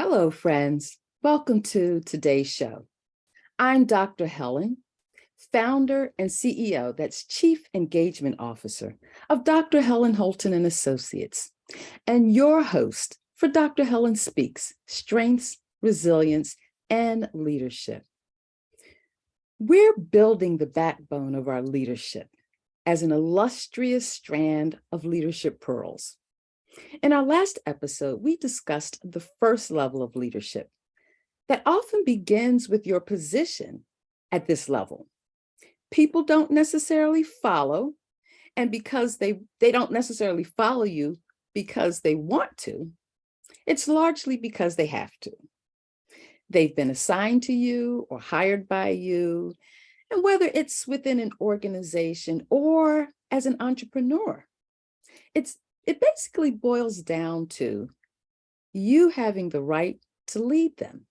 Hello, friends. Welcome to today's show. I'm Dr. Helen, founder and CEO, that's Chief Engagement Officer of Dr. Helen Holton and Associates, and your host for Dr. Helen Speaks: Strengths, Resilience, and Leadership. We're building the backbone of our leadership as an illustrious strand of leadership pearls. In our last episode, we discussed the first level of leadership that often begins with your position at this level. People don't necessarily follow, and because they don't necessarily follow you because they want to, it's largely because they have to. They've been assigned to you or hired by you, and whether it's within an organization or as an entrepreneur, it basically boils down to you having the right to lead them.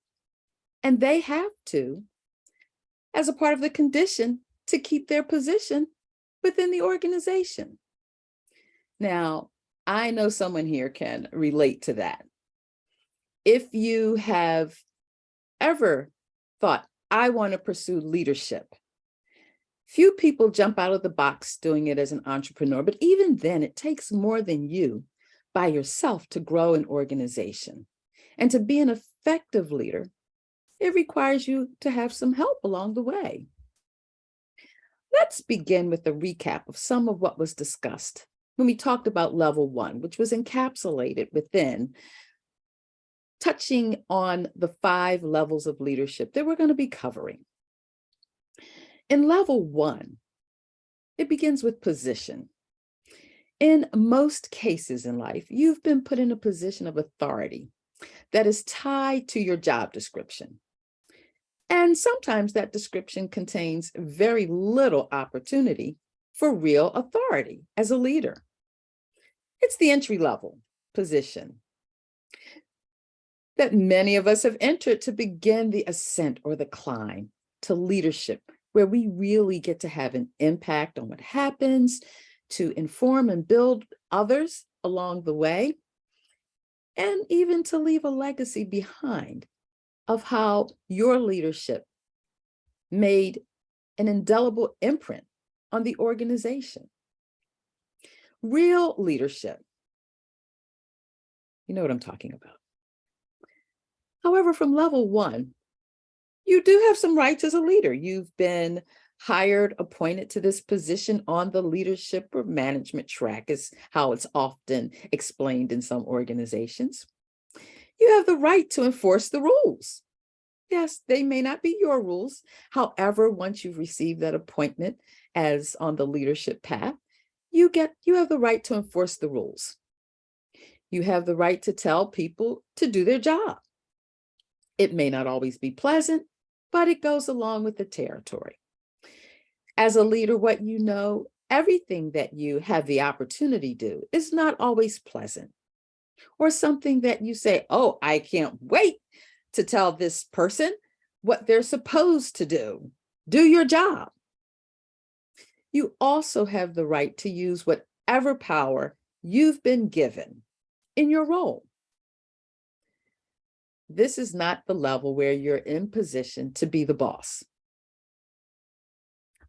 And they have to, as a part of the condition, to keep their position within the organization. Now, I know someone here can relate to that. If you have ever thought, I want to pursue leadership, few people jump out of the box doing it as an entrepreneur, but even then, it takes more than you by yourself to grow an organization. And to be an effective leader, it requires you to have some help along the way. Let's begin with a recap of some of what was discussed when we talked about level 1, which was encapsulated within touching on the 5 levels of leadership that we're going to be covering. In level 1, it begins with position. In most cases in life, you've been put in a position of authority that is tied to your job description. And sometimes that description contains very little opportunity for real authority as a leader. It's the entry-level position that many of us have entered to begin the ascent or the climb to leadership, where we really get to have an impact on what happens, to inform and build others along the way, and even to leave a legacy behind of how your leadership made an indelible imprint on the organization. Real leadership, you know what I'm talking about. However, from level 1, you do have some rights as a leader. You've been hired, appointed to this position on the leadership or management track, is how it's often explained in some organizations. You have the right to enforce the rules. Yes, they may not be your rules. However, once you've received that appointment as on the leadership path, you have the right to enforce the rules. You have the right to tell people to do their job. It may not always be pleasant, but it goes along with the territory. As a leader, what you know, everything that you have the opportunity to do is not always pleasant, or something that you say, oh, I can't wait to tell this person what they're supposed to do. Do your job. You also have the right to use whatever power you've been given in your role. This is not the level where you're in position to be the boss.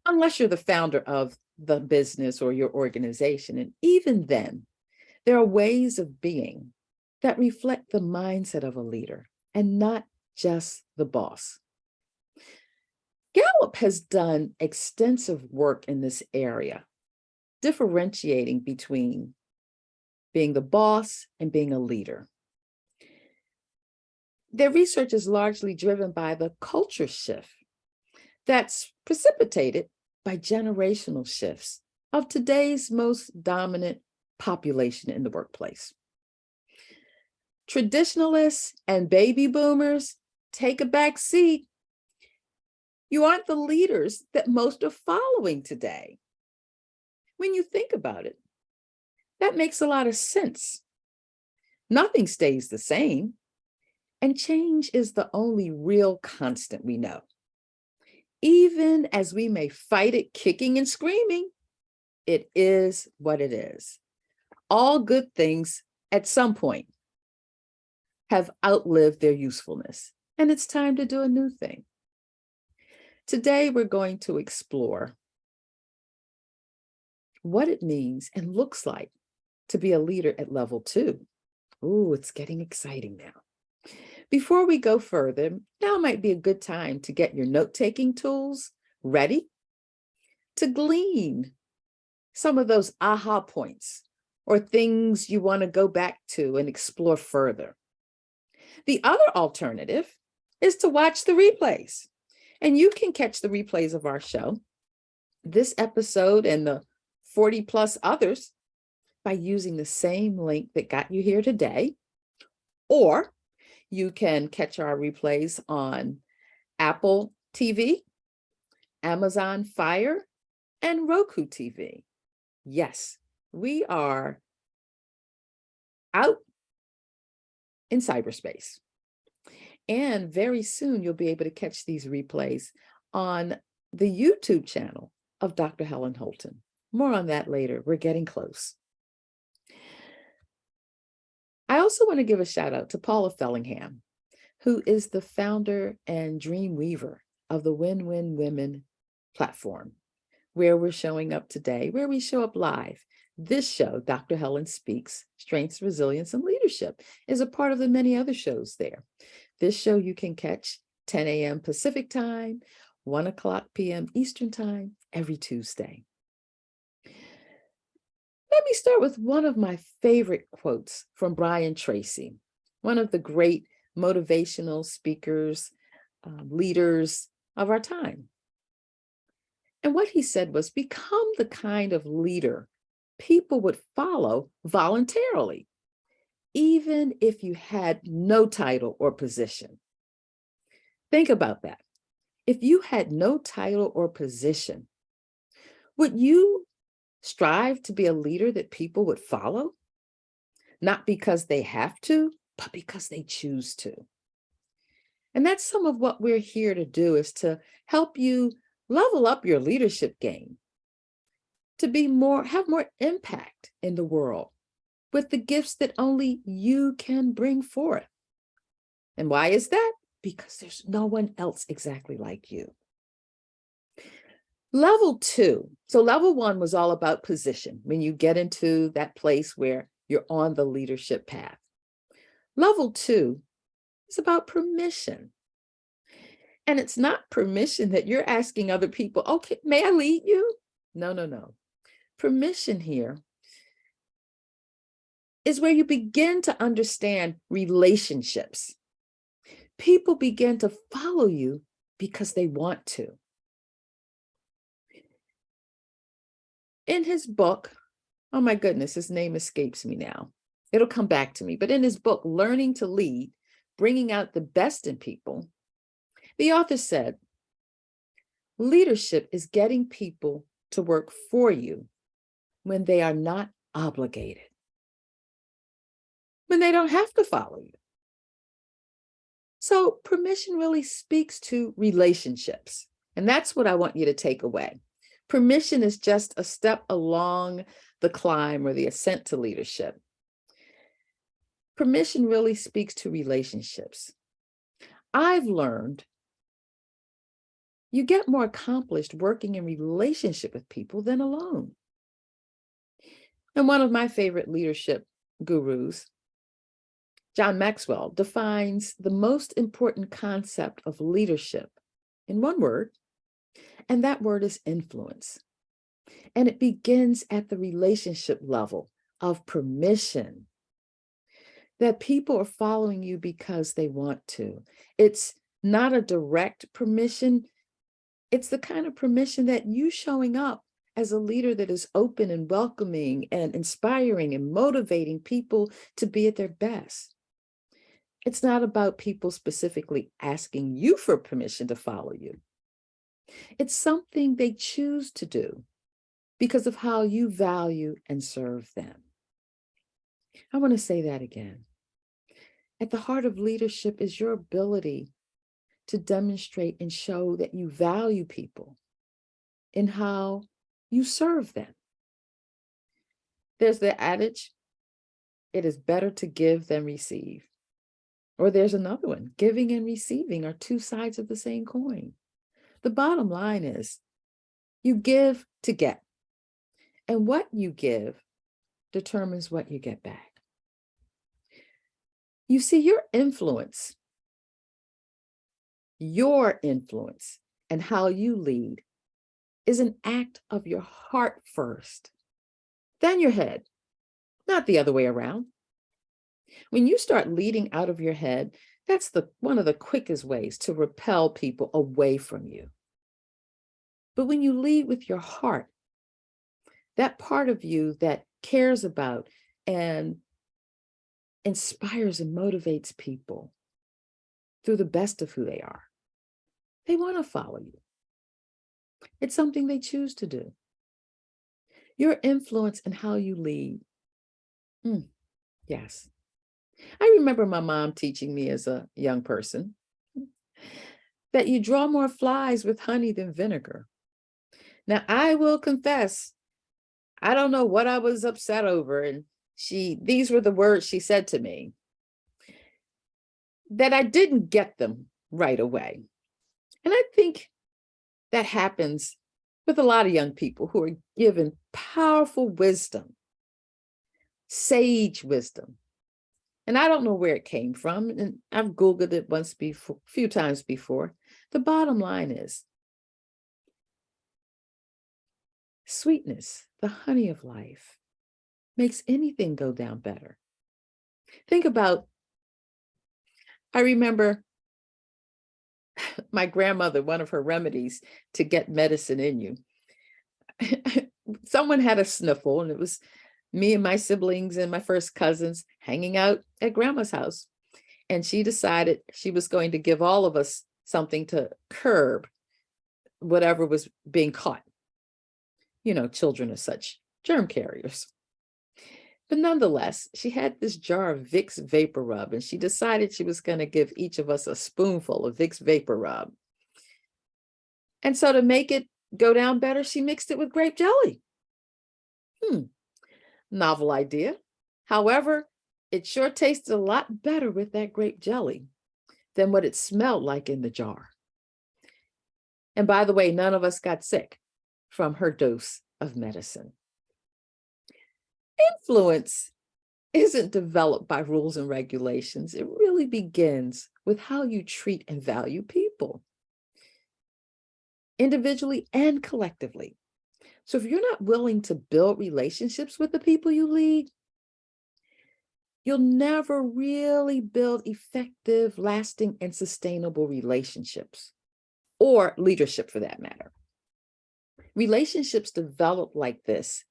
Unless you're the founder of the business or your organization. And even then, there are ways of being that reflect the mindset of a leader and not just the boss. Gallup has done extensive work in this area, differentiating between being the boss and being a leader. Their research is largely driven by the culture shift that's precipitated by generational shifts of today's most dominant population in the workplace. Traditionalists and baby boomers take a back seat. You aren't the leaders that most are following today. When you think about it, that makes a lot of sense. Nothing stays the same, and change is the only real constant we know. Even as we may fight it kicking and screaming, it is what it is. All good things at some point have outlived their usefulness, and it's time to do a new thing. Today, we're going to explore what it means and looks like to be a leader at level 2. Ooh, it's getting exciting now. Before we go further, now might be a good time to get your note-taking tools ready to glean some of those aha points or things you want to go back to and explore further. The other alternative is to watch the replays, and you can catch the replays of our show, this episode and the 40 plus others, by using the same link that got you here today, or you can catch our replays on Apple TV, Amazon Fire, and Roku TV. Yes, we are out in cyberspace. And very soon you'll be able to catch these replays on the YouTube channel of Dr. Helen Holton. More on that later. We're getting close. I also want to give a shout out to Paula Fellingham, who is the founder and dream weaver of the Win-Win Women platform, where we're showing up today, where we show up live. This show, Dr. Helen Speaks, Strengths, Resilience, and Leadership, is a part of the many other shows there. This show you can catch 10 a.m. Pacific time, 1 o'clock p.m. Eastern time, every Tuesday. Let me start with one of my favorite quotes from Brian Tracy, one of the great motivational speakers, leaders of our time. And what he said was, become the kind of leader people would follow voluntarily, even if you had no title or position. Think about that. If you had no title or position, would you strive to be a leader that people would follow? Not because they have to, but because they choose to. And that's some of what we're here to do, is to help you level up your leadership game, to have more impact in the world with the gifts that only you can bring forth. And why is that? Because there's no one else exactly like you. Level 2. So level 1 was all about position, when you get into that place where you're on the leadership path. Level 2 is about permission. And it's not permission that you're asking other people, okay, may I lead you? No. Permission here is where you begin to understand relationships. People begin to follow you because they want to. In his book, oh my goodness, his name escapes me now. It'll come back to me. But in his book, Learning to Lead, Bringing Out the Best in People, the author said, leadership is getting people to work for you when they are not obligated, when they don't have to follow you. So permission really speaks to relationships. And that's what I want you to take away. Permission is just a step along the climb or the ascent to leadership. Permission really speaks to relationships. I've learned you get more accomplished working in relationship with people than alone. And one of my favorite leadership gurus, John Maxwell, defines the most important concept of leadership in one word, and that word is influence. And it begins at the relationship level of permission, that people are following you because they want to. It's not a direct permission. It's the kind of permission that you showing up as a leader that is open and welcoming and inspiring and motivating people to be at their best. It's not about people specifically asking you for permission to follow you. It's something they choose to do because of how you value and serve them. I want to say that again. At the heart of leadership is your ability to demonstrate and show that you value people in how you serve them. There's the adage, it is better to give than receive. Or there's another one, giving and receiving are two sides of the same coin. The bottom line is you give to get, and what you give determines what you get back. You see, your influence and how you lead is an act of your heart first, then your head, not the other way around. When you start leading out of your head, that's one of the quickest ways to repel people away from you. But when you lead with your heart, that part of you that cares about and inspires and motivates people through the best of who they are, they want to follow you. It's something they choose to do. Your influence and how you lead. Yes. I remember my mom teaching me as a young person that you draw more flies with honey than vinegar. Now, I will confess, I don't know what I was upset over. And these were the words she said to me, that I didn't get them right away. And I think that happens with a lot of young people who are given powerful wisdom, sage wisdom. And I don't know where it came from. And I've Googled it a few times before. The bottom line is sweetness, the honey of life, makes anything go down better. Think about, I remember my grandmother, one of her remedies to get medicine in you. Someone had a sniffle, and it was me and my siblings and my first cousins hanging out at grandma's house. And she decided she was going to give all of us something to curb whatever was being caught. You know, children are such germ carriers. But nonetheless, she had this jar of Vicks Vapor Rub, and she decided she was going to give each of us a spoonful of Vicks Vapor Rub. And so to make it go down better, she mixed it with grape jelly. Novel idea. However, it sure tasted a lot better with that grape jelly than what it smelled like in the jar. And by the way, none of us got sick from her dose of medicine. Influence isn't developed by rules and regulations. It really begins with how you treat and value people, individually and collectively. So if you're not willing to build relationships with the people you lead, you'll never really build effective, lasting, and sustainable relationships, or leadership for that matter. Relationships developed like this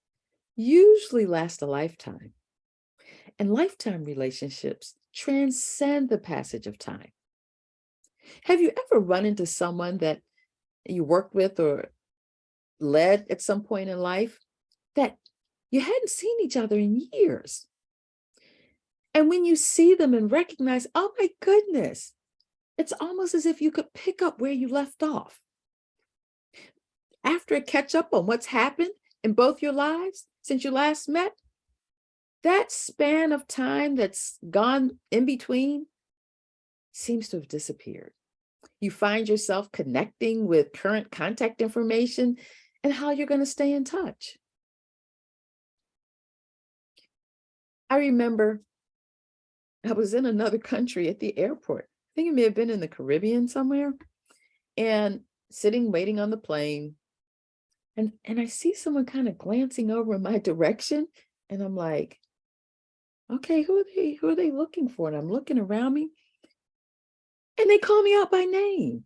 usually last a lifetime. And lifetime relationships transcend the passage of time. Have you ever run into someone that you worked with or led at some point in life that you hadn't seen each other in years? And when you see them and recognize, oh my goodness, it's almost as if you could pick up where you left off. After a catch up on what's happened in both your lives since you last met, that span of time that's gone in between seems to have disappeared. You find yourself connecting with current contact information and how you're going to stay in touch. I remember I was in another country at the airport. I think it may have been in the Caribbean somewhere, and sitting, waiting on the plane. And I see someone kind of glancing over in my direction, and I'm like, okay, who are they looking for? And I'm looking around me, and they call me out by name.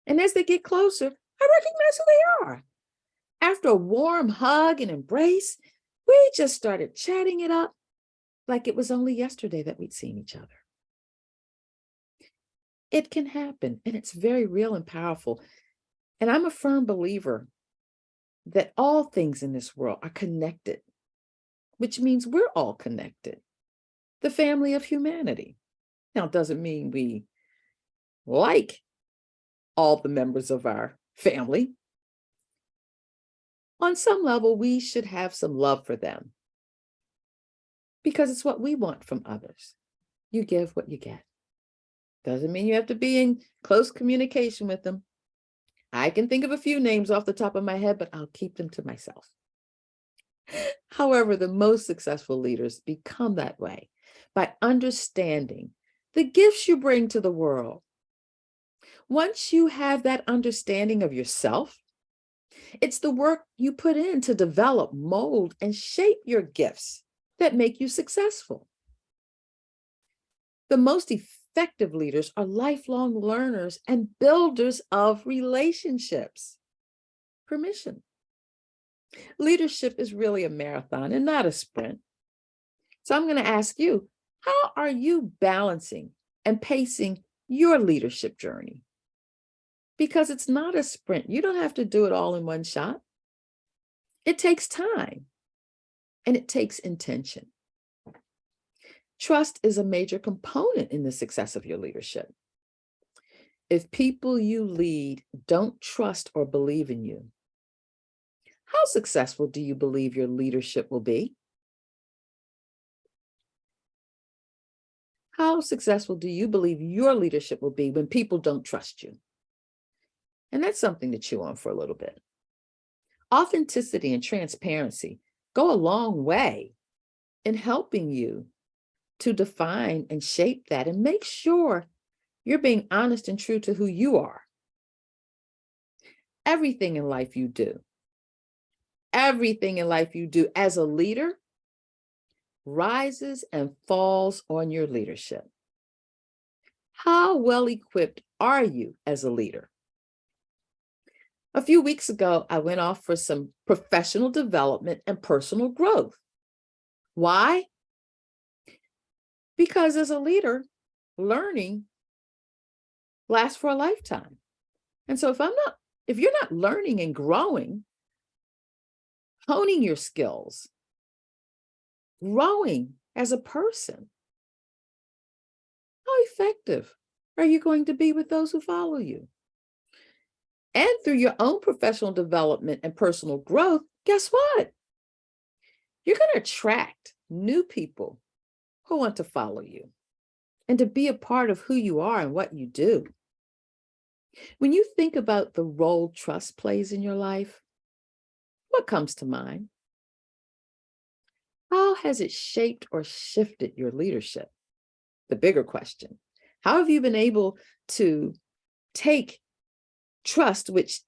And as they get closer, I recognize who they are. After a warm hug and embrace, we just started chatting it up like it was only yesterday that we'd seen each other. It can happen, and it's very real and powerful. And I'm a firm believer that all things in this world are connected, which means we're all connected. The family of humanity. Now, it doesn't mean we like all the members of our family. On some level, we should have some love for them because it's what we want from others. You give what you get. Doesn't mean you have to be in close communication with them. I can think of a few names off the top of my head, but I'll keep them to myself. However, the most successful leaders become that way by understanding the gifts you bring to the world. Once you have that understanding of yourself, it's the work you put in to develop, mold, and shape your gifts that make you successful. The most effective leaders are lifelong learners and builders of relationships. Permission. Leadership is really a marathon and not a sprint. So I'm going to ask you, how are you balancing and pacing your leadership journey? Because it's not a sprint. You don't have to do it all in one shot. It takes time and it takes intention. Trust is a major component in the success of your leadership. If people you lead don't trust or believe in you, how successful do you believe your leadership will be? How successful do you believe your leadership will be when people don't trust you? And that's something to chew on for a little bit. Authenticity and transparency go a long way in helping you to define and shape that and make sure you're being honest and true to who you are. Everything in life you do as a leader rises and falls on your leadership. How well equipped are you as a leader? A few weeks ago, I went off for some professional development and personal growth. Why? Because as a leader, learning lasts for a lifetime. And so if you're not learning and growing, honing your skills, growing as a person, how effective are you going to be with those who follow you? And through your own professional development and personal growth, guess what? You're going to attract new people who want to follow you and to be a part of who you are and what you do. When you think about the role trust plays in your life, what comes to mind? How has it shaped or shifted your leadership? The bigger question, how have you been able to take trust, which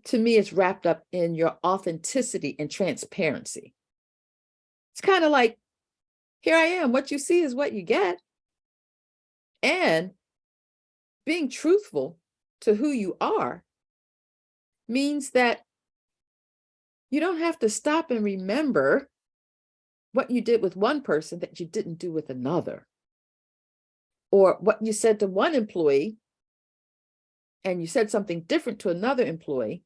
to me is wrapped up in your authenticity and transparency? It's kind of like, here I am, what you see is what you get. And being truthful to who you are means that you don't have to stop and remember what you did with one person that you didn't do with another, or what you said to one employee and you said something different to another employee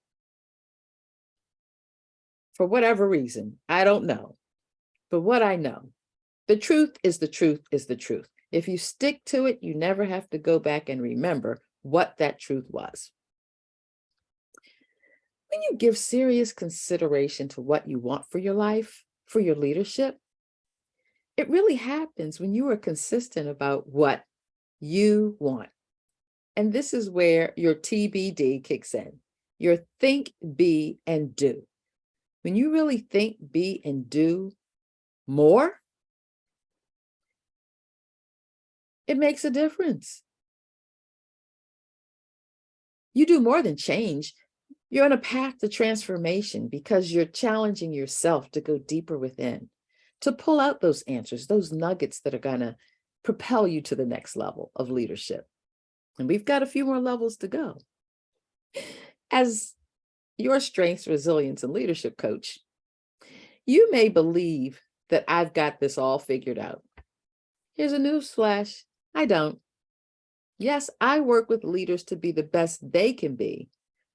for whatever reason. I don't know. But what I know, the truth is the truth is the truth. If you stick to it, you never have to go back and remember what that truth was. When you give serious consideration to what you want for your life, for your leadership, it really happens when you are consistent about what you want. And this is where your TBD kicks in, your think, be, and do. When you really think, be, and do more, it makes a difference. You do more than change. You're on a path to transformation because you're challenging yourself to go deeper within, to pull out those answers, those nuggets that are going to propel you to the next level of leadership. And we've got a few more levels to go. As your strengths, resilience, and leadership coach, you may believe that I've got this all figured out. Here's a newsflash. I don't. Yes, I work with leaders to be the best they can be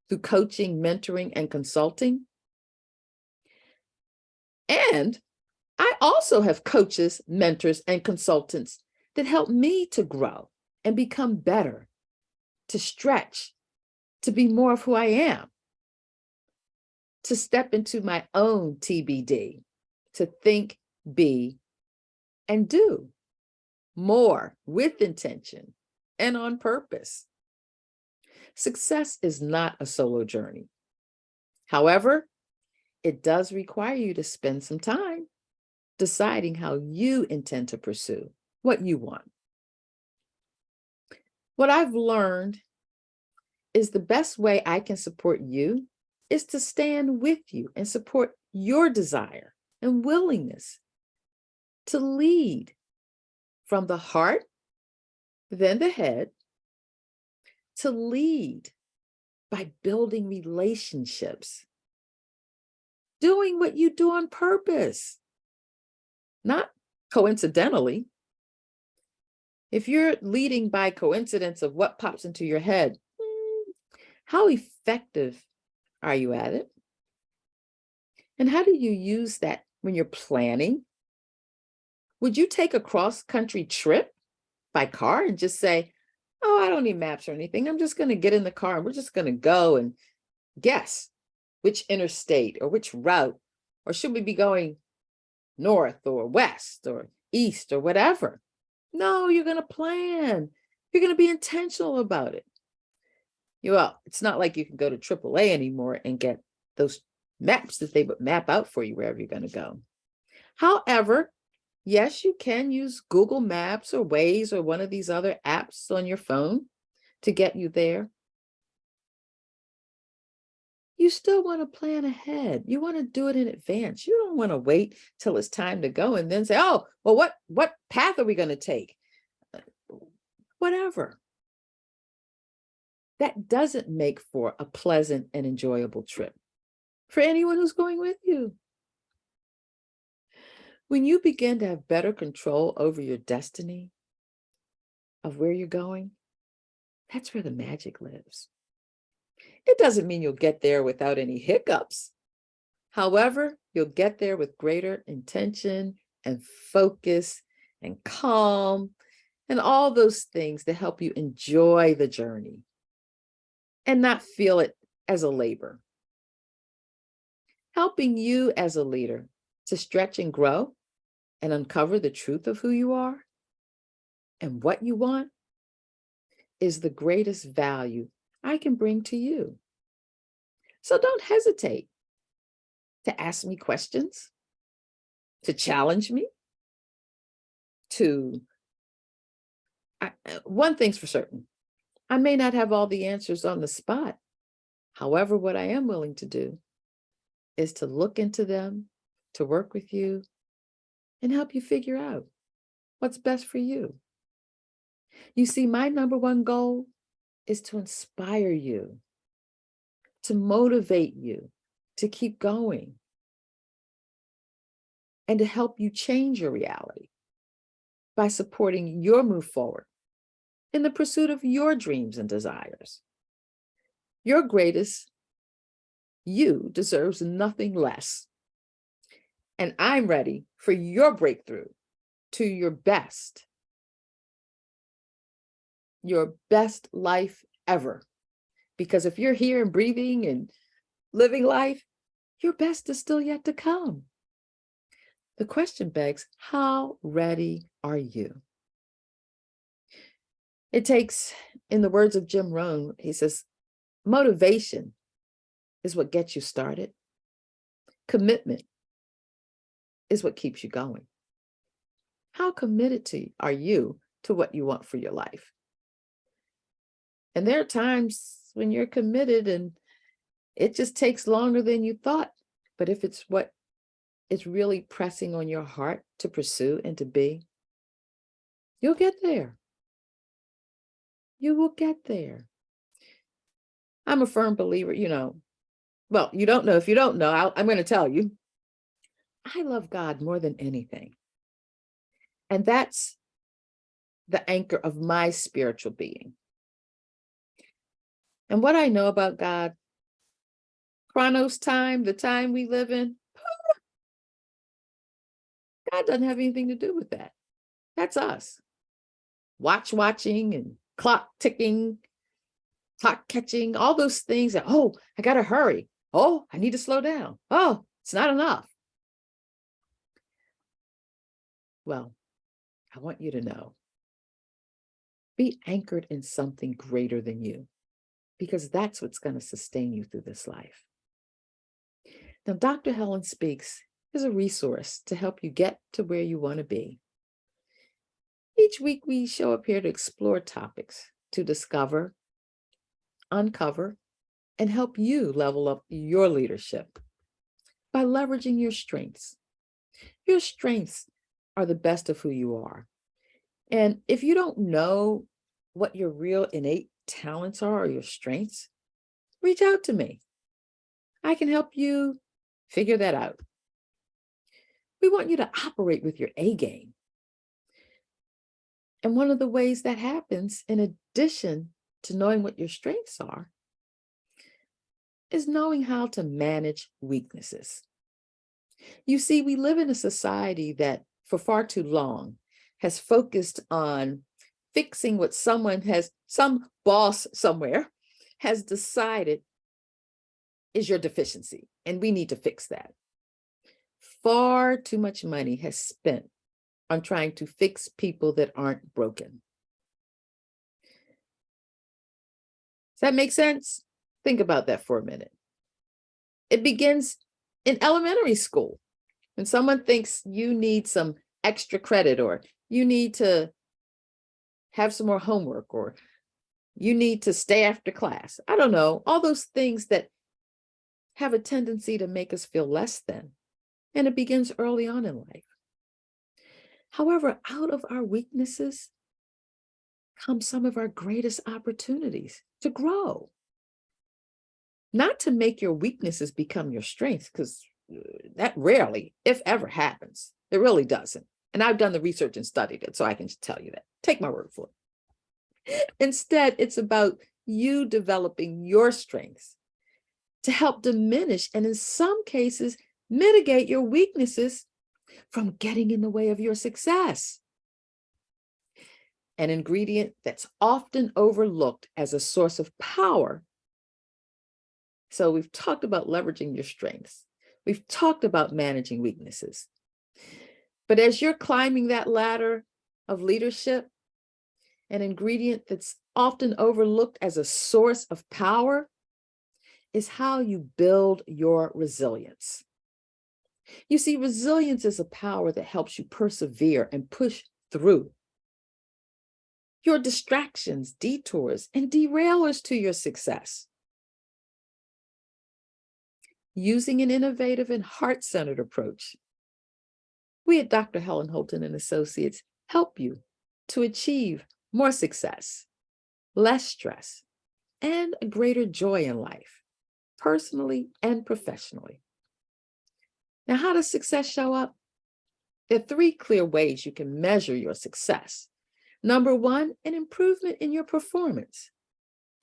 through coaching, mentoring, and consulting. And I also have coaches, mentors, and consultants that help me to grow and become better, to stretch, to be more of who I am, to step into my own TBD, to think, be, and do more with intention and on purpose. Success is not a solo journey. However, it does require you to spend some time deciding how you intend to pursue what you want. What I've learned is the best way I can support you is to stand with you and support your desire and willingness to lead from the heart, then the head, to lead by building relationships, doing what you do on purpose, not coincidentally. If you're leading by coincidence of what pops into your head, how effective are you at it? And how do you use that when you're planning? Would you take a cross-country trip by car and just say, oh, I don't need maps or anything. I'm just going to get in the car and we're just going to go and guess which interstate or which route, or should we be going north or west or east or whatever? No, you're going to plan. You're going to be intentional about it. Well, it's not like you can go to AAA anymore and get those maps that they would map out for you wherever you're going to go. However, yes, you can use Google Maps or Waze or one of these other apps on your phone to get you there. You still want to plan ahead. You want to do it in advance. You don't want to wait till it's time to go and then say, oh, well, what path are we going to take? Whatever. That doesn't make for a pleasant and enjoyable trip for anyone who's going with you. When you begin to have better control over your destiny of where you're going, that's where the magic lives. It doesn't mean you'll get there without any hiccups. However, you'll get there with greater intention and focus and calm and all those things that help you enjoy the journey and not feel it as a labor. Helping you as a leader to stretch and grow and uncover the truth of who you are and what you want is the greatest value I can bring to you. So don't hesitate to ask me questions, to challenge me, one thing's for certain, I may not have all the answers on the spot. However, what I am willing to do is to look into them, to work with you, and help you figure out what's best for you. You see, my number one goal is to inspire you, to motivate you to keep going, and to help you change your reality by supporting your move forward in the pursuit of your dreams and desires. Your greatest you deserves nothing less. And I'm ready for your breakthrough to your best life ever. Because if you're here and breathing and living life, your best is still yet to come. The question begs, how ready are you? It takes, in the words of Jim Rohn, he says, motivation is what gets you started. Commitment is what keeps you going. How committed are you to what you want for your life? And there are times when you're committed and it just takes longer than you thought. But if it's what is really pressing on your heart to pursue and to be, you'll get there. You will get there. I'm a firm believer, well, you don't know. If you don't know, I'm going to tell you. I love God more than anything. And that's the anchor of my spiritual being. And what I know about God, Chronos time, the time we live in, God doesn't have anything to do with that. That's us. Watching and clock ticking, clock catching, all those things that, oh, I got to hurry. Oh, I need to slow down. Oh, it's not enough. Well, I want you to know Be anchored in something greater than you, because that's what's going to sustain you through this life. Now, Dr. Helen Speaks is a resource to help you get to where you want to be. Each week, we show up here to explore topics, to discover, uncover, and help you level up your leadership by leveraging your strengths. Your strengths are the best of who you are. And if you don't know what your real innate talents are or your strengths, reach out to me. I can help you figure that out. We want you to operate with your A game. And one of the ways that happens, in addition to knowing what your strengths are, is knowing how to manage weaknesses. You see, we live in a society that for far too long has focused on fixing what some boss somewhere has decided is your deficiency, and we need to fix that. Far too much money has spent on trying to fix people that aren't broken. Does that make sense? Think about that for a minute. It begins in elementary school. When someone thinks you need some extra credit, or you need to have some more homework, or you need to stay after class. I don't know, all those things that have a tendency to make us feel less than. And it begins early on in life. However, out of our weaknesses come some of our greatest opportunities to grow. Not to make your weaknesses become your strengths, because that rarely, if ever, happens. It really doesn't. And I've done the research and studied it, so I can tell you that. Take my word for it. Instead, it's about you developing your strengths to help diminish, and in some cases, mitigate your weaknesses from getting in the way of your success. An ingredient that's often overlooked as a source of power. So we've talked about leveraging your strengths. We've talked about managing weaknesses. But as you're climbing that ladder of leadership, an ingredient that's often overlooked as a source of power is how you build your resilience. You see, resilience is a power that helps you persevere and push through your distractions, detours, and derailers to your success. Using an innovative and heart-centered approach, we at Dr. Helen Holton and Associates help you to achieve more success, less stress, and a greater joy in life, personally and professionally. Now, how does success show up? There are 3 clear ways you can measure your success. Number 1, an improvement in your performance.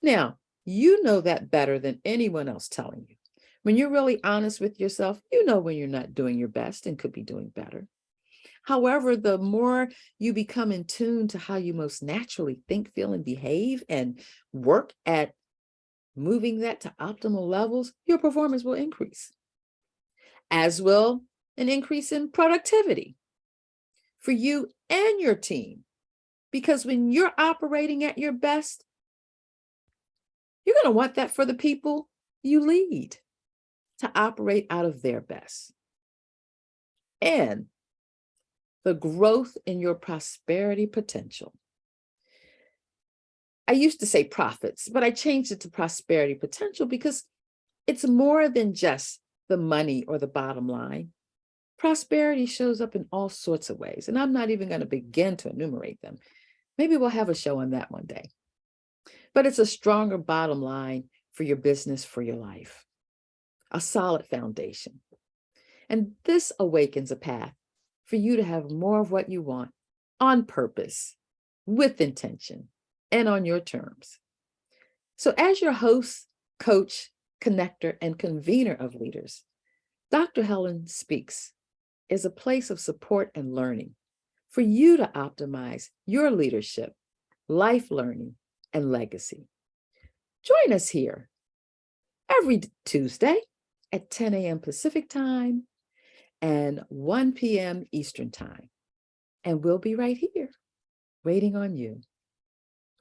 Now, you know that better than anyone else telling you. When you're really honest with yourself, you know when you're not doing your best and could be doing better. However, the more you become in tune to how you most naturally think, feel, and behave, and work at moving that to optimal levels, your performance will increase, as will an increase in productivity for you and your team. Because when you're operating at your best, you're going to want that for the people you lead to operate out of their best. And the growth in your prosperity potential. I used to say profits, but I changed it to prosperity potential because it's more than just the money or the bottom line. Prosperity shows up in all sorts of ways, and I'm not even going to begin to enumerate them. Maybe we'll have a show on that one day. But it's a stronger bottom line for your business, for your life, a solid foundation. And this awakens a path for you to have more of what you want on purpose, with intention, and on your terms. So as your host, coach, connector, and convener of leaders, Dr. Helen Speaks is a place of support and learning for you to optimize your leadership, life learning, and legacy. Join us here every Tuesday at 10 a.m. Pacific time and 1 p.m. Eastern time. And we'll be right here waiting on you.